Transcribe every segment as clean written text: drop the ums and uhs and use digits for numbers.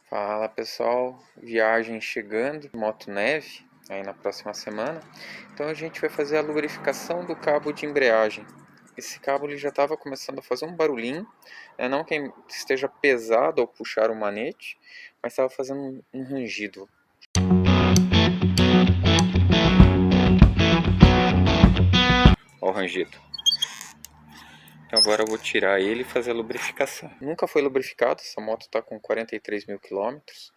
Fala pessoal, viagem chegando, moto neve, aí na próxima semana. Então a gente vai fazer a lubrificação do cabo de embreagem. Esse cabo ele já estava começando a fazer um barulhinho, não que esteja pesado ao puxar o manete, mas estava fazendo um rangido. Olha o rangido. Então agora eu vou tirar ele e fazer a lubrificação. Nunca foi lubrificado, essa moto está com 43 mil quilômetros.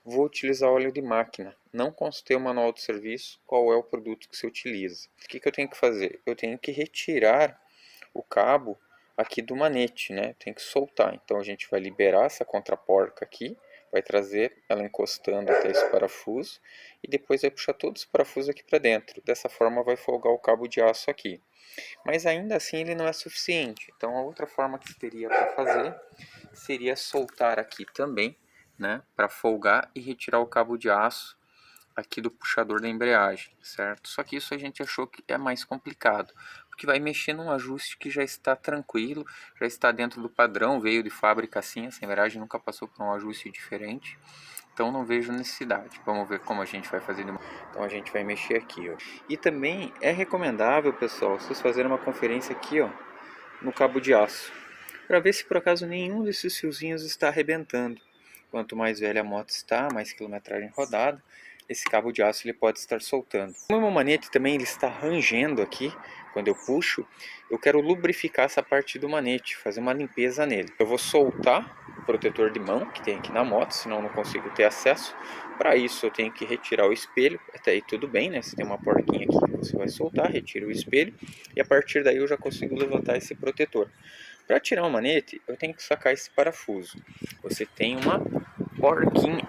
Vou utilizar óleo de máquina. Não consultei o manual do serviço qual é o produto que se utiliza. O que eu tenho que fazer? Eu tenho que retirar o cabo aqui do manete, né? Tem que soltar. Então a gente vai liberar essa contraporca aqui, vai trazer ela encostando até esse parafuso e depois vai puxar todos os parafusos aqui para dentro. Dessa forma vai folgar o cabo de aço aqui. Mas ainda assim ele não é suficiente. Então a outra forma que teria para fazer seria soltar aqui também, né, para folgar e retirar o cabo de aço aqui do puxador da embreagem, certo? Só que isso a gente achou que é mais complicado, porque vai mexer num ajuste que já está tranquilo, já está dentro do padrão, veio de fábrica assim, essa embreagem nunca passou por um ajuste diferente. Então não vejo necessidade. Vamos ver como a gente vai fazer. Então a gente vai mexer aqui, ó. E também é recomendável, pessoal, vocês fazerem uma conferência aqui, ó, no cabo de aço, para ver se por acaso nenhum desses fiozinhos está arrebentando. Quanto mais velha a moto está, mais quilometragem rodada, esse cabo de aço ele pode estar soltando. Como o meu manete também ele está rangendo aqui, quando eu puxo, eu quero lubrificar essa parte do manete, fazer uma limpeza nele. Eu vou soltar o protetor de mão que tem aqui na moto, senão eu não consigo ter acesso. Para isso eu tenho que retirar o espelho, até aí tudo bem, né? Você tem uma porquinha aqui que você vai soltar, retira o espelho e a partir daí eu já consigo levantar esse protetor. Para tirar o manete, eu tenho que sacar esse parafuso. Você tem uma porquinha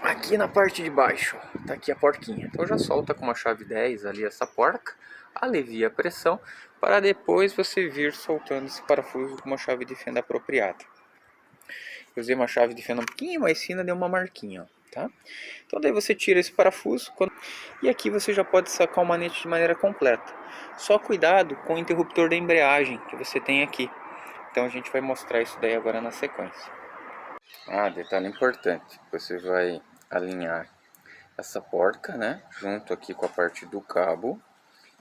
aqui na parte de baixo. Tá aqui a porquinha. Então já solta com uma chave 10 ali essa porca, alivia a pressão, para depois você vir soltando esse parafuso com uma chave de fenda apropriada. Eu usei uma chave de fenda um pouquinho mais fina, deu uma marquinha, ó, tá? Então daí você tira esse parafuso e aqui você já pode sacar o manete de maneira completa. Só cuidado com o interruptor da embreagem que você tem aqui. Então a gente vai mostrar isso daí agora na sequência. Detalhe importante, você vai alinhar essa porca, né, junto aqui com a parte do cabo,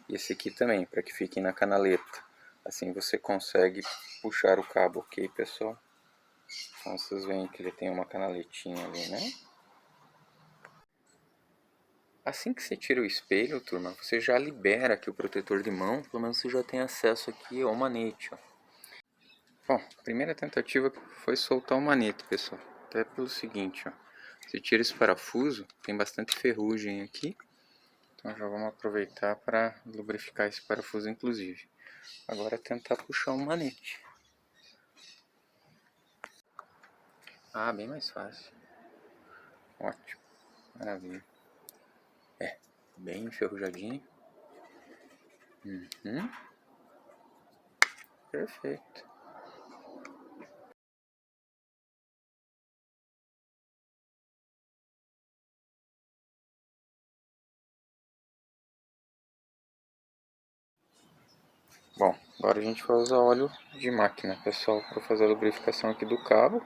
e esse aqui também, para que fique na canaleta. Assim você consegue puxar o cabo, ok, pessoal? Então vocês veem que ele tem uma canaletinha ali, né? Assim que você tira o espelho, turma, você já libera aqui o protetor de mão, pelo menos você já tem acesso aqui ao manete, ó. Bom, a primeira tentativa foi soltar o manete, pessoal. Até pelo seguinte, ó. Você tira esse parafuso, tem bastante ferrugem aqui. Então já vamos aproveitar para lubrificar esse parafuso inclusive. Agora é tentar puxar o manete. Bem mais fácil. Ótimo, maravilha. Bem enferrujadinho. Perfeito. Bom, agora a gente vai usar óleo de máquina, pessoal, para fazer a lubrificação aqui do cabo.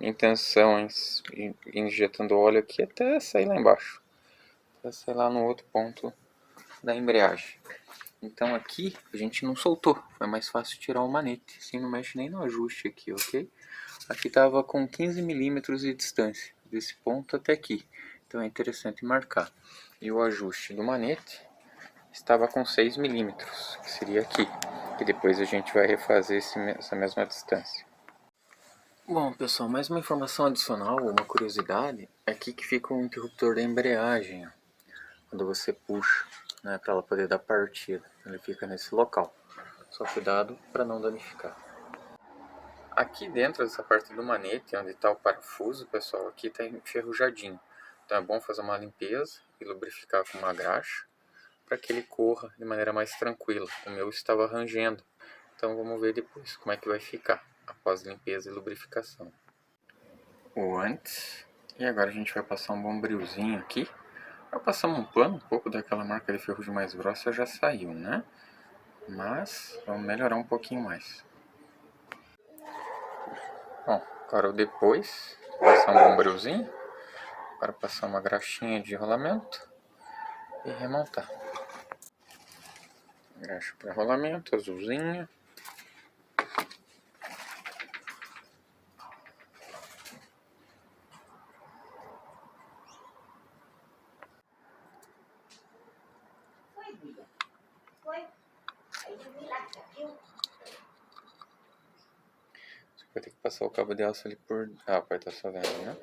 Minha intenção é injetando óleo aqui até sair lá embaixo. Até sair lá no outro ponto da embreagem. Então aqui a gente não soltou, foi mais fácil tirar o manete, assim não mexe nem no ajuste aqui, ok? Aqui estava com 15 milímetros de distância, desse ponto até aqui, então é interessante marcar. E o ajuste do manete estava com 6 milímetros, que seria aqui, e depois a gente vai refazer essa mesma distância. Bom pessoal, mais uma informação adicional, uma curiosidade, é aqui que fica o interruptor da embreagem, ó, quando você puxa, né, para ela poder dar partida, ele fica nesse local, só cuidado para não danificar. Aqui dentro dessa parte do manete, onde está o parafuso, pessoal, aqui está enferrujadinho, então é bom fazer uma limpeza e lubrificar com uma graxa, para que ele corra de maneira mais tranquila. O meu estava rangendo, então vamos ver depois como é que vai ficar após limpeza e lubrificação. O antes, e agora a gente vai passar um bombrilzinho aqui. Já passamos um pano, um pouco daquela marca de ferrugem mais grossa já saiu, né? Mas vamos melhorar um pouquinho mais. Bom, agora o depois, Passar um bombrilzinho. Agora passar uma graxinha de rolamento e remontar. Graxa para rolamento, azulzinha. Você vai ter que passar o cabo de aço ali por... Ah, o pai tá só vendo, né?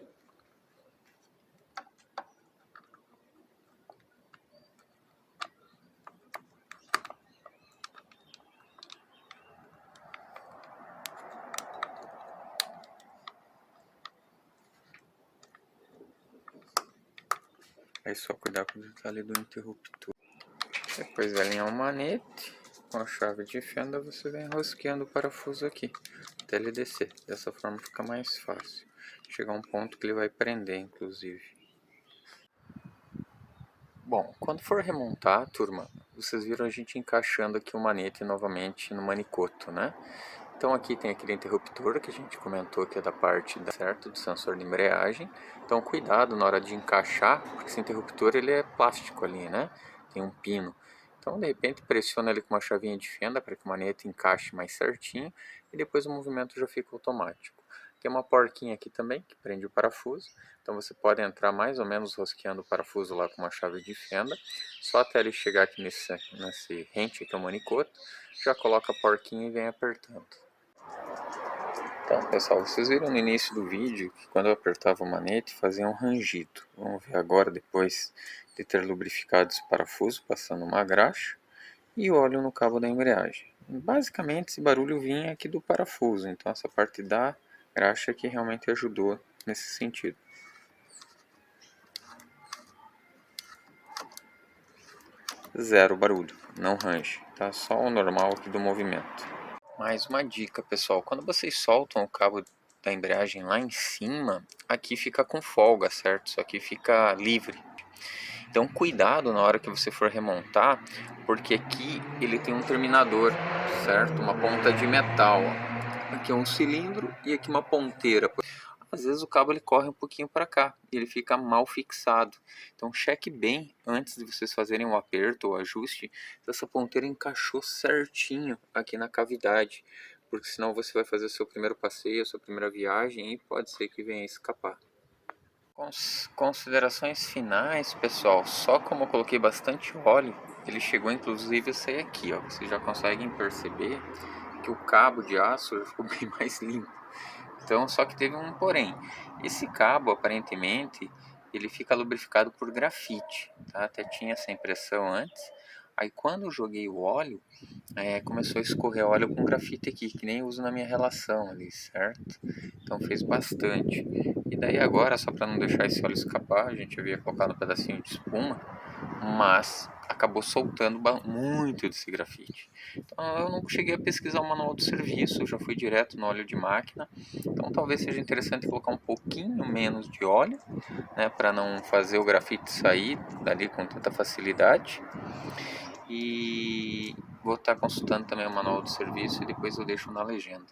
Aí só cuidar com o detalhe do interruptor. Depois vai alinhar o manete. Com a chave de fenda você vem rosqueando o parafuso aqui, até ele descer. Dessa forma fica mais fácil. Chegar a um ponto que ele vai prender, inclusive. Bom, quando for remontar, turma, vocês viram a gente encaixando aqui o manete novamente no manicoto, né? Então aqui tem aquele interruptor que a gente comentou que é da parte certo do sensor de embreagem. Então cuidado na hora de encaixar, porque esse interruptor ele é plástico ali, né? Tem um pino. Então de repente pressiona ele com uma chavinha de fenda para que o manete encaixe mais certinho e depois o movimento já fica automático. Tem uma porquinha aqui também que prende o parafuso. Então você pode entrar mais ou menos rosqueando o parafuso lá com uma chave de fenda. Só até ele chegar aqui nesse rente aqui, o manicoto, já coloca a porquinha e vem apertando. Então pessoal, vocês viram no início do vídeo que quando eu apertava o manete fazia um rangido. Vamos ver agora depois de ter lubrificado esse parafuso, passando uma graxa e óleo no cabo da embreagem. Basicamente esse barulho vinha aqui do parafuso, então essa parte da graxa que realmente ajudou nesse sentido. Zero barulho, não range, tá? Só o normal aqui do movimento. Mais uma dica, pessoal, quando vocês soltam o cabo da embreagem lá em cima, aqui fica com folga, certo? Isso aqui fica livre. Então cuidado na hora que você for remontar, porque aqui ele tem um terminador, certo? Uma ponta de metal, ó. Aqui é um cilindro e aqui uma ponteira. Às vezes o cabo ele corre um pouquinho para cá e ele fica mal fixado. Então cheque bem antes de vocês fazerem o aperto ou ajuste se essa ponteira encaixou certinho aqui na cavidade, porque senão você vai fazer o seu primeiro passeio, a sua primeira viagem e pode ser que venha a escapar. Considerações finais, pessoal, só como eu coloquei bastante óleo, ele chegou inclusive a sair aqui, ó. Vocês já conseguem perceber que o cabo de aço já ficou bem mais limpo. Então, só que teve um porém. Esse cabo, aparentemente, ele fica lubrificado por grafite, tá? Até tinha essa impressão antes. Aí quando eu joguei o óleo, começou a escorrer óleo com grafite aqui, que nem eu uso na minha relação ali, certo? Então fez bastante. E daí agora, só para não deixar esse óleo escapar, a gente havia colocado um pedacinho de espuma, mas acabou soltando muito desse grafite. Então eu não cheguei a pesquisar o manual do serviço, eu já fui direto no óleo de máquina. Então talvez seja interessante colocar um pouquinho menos de óleo, né, para não fazer o grafite sair dali com tanta facilidade. E vou estar consultando também o manual do serviço e depois eu deixo na legenda.